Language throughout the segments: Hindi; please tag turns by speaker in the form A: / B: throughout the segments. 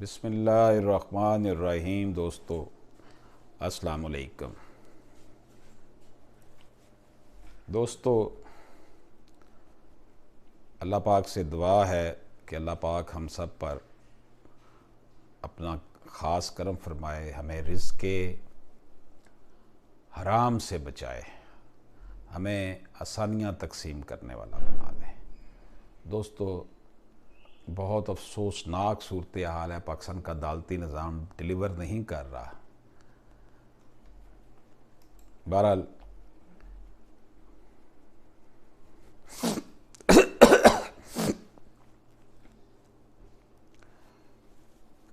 A: बिस्मिल्लाहिर्रहमानिर्रहीम। दोस्तों अस्सलाम वालेकुम। दोस्तों, अल्लाह पाक से दुआ है कि अल्लाह पाक हम सब पर अपना ख़ास करम फरमाए, हमें रिज़्क़ हराम से बचाए, हमें आसानियाँ तकसीम करने वाला बना दे। दोस्तों, बहुत अफसोसनाक सूरत हाल है। पाकिस्तान का अदालती निज़ाम डिलीवर नहीं कर रहा। बहरहाल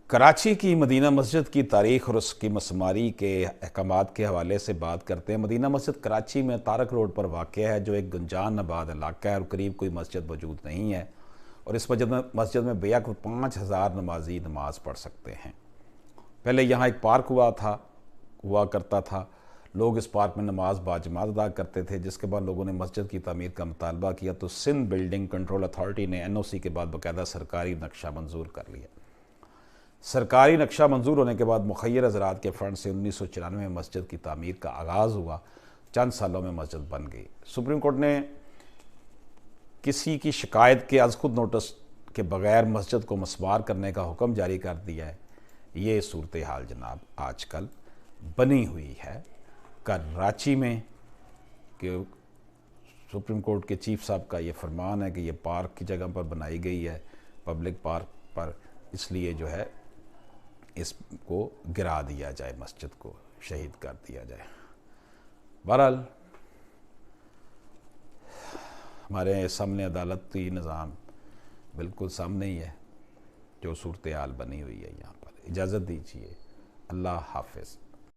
A: कराची की मदीना मस्जिद की तारीख़ और उसकी मसमारी के अहकामात के हवाले से बात करते हैं। मदीना मस्जिद कराची में तारक रोड पर वाक़या है, जो एक गुंजान आबाद इलाका है और करीब कोई मस्जिद मौजूद नहीं है। और इस मस्जिद में बेशक 5000 नमाजी नमाज़ पढ़ सकते हैं। पहले यहाँ एक पार्क हुआ करता था। लोग इस पार्क में नमाज बाजमात अदा करते थे। जिसके बाद लोगों ने मस्जिद की तामीर का मुतालबा किया तो सिंध बिल्डिंग कंट्रोल अथॉरिटी ने NOC के बाद बाकायदा सरकारी नक्शा मंजूर कर लिया। सरकारी नक्शा मंजूर होने के बाद मुखय्यर हज़रात के फ़ंड से 1994 में मस्जिद की तामीर का आगाज़ हुआ। चंद सालों में मस्जिद बन गई। सुप्रीम कोर्ट ने किसी की शिकायत के आज खुद नोटिस के बग़ैर मस्जिद को मसमार करने का हुक्म जारी कर दिया है। ये सूरत हाल जनाब आजकल बनी हुई है कराची में कि सुप्रीम कोर्ट के चीफ साहब का ये फरमान है कि ये पार्क की जगह पर बनाई गई है, पब्लिक पार्क पर, इसलिए जो है इसको गिरा दिया जाए, मस्जिद को शहीद कर दिया जाए। बहरहाल हमारे सामने अदालती निज़ाम बिल्कुल सामने ही है, जो सूरत हाल बनी हुई है। यहाँ पर इजाज़त दीजिए। अल्लाह हाफ़िज़।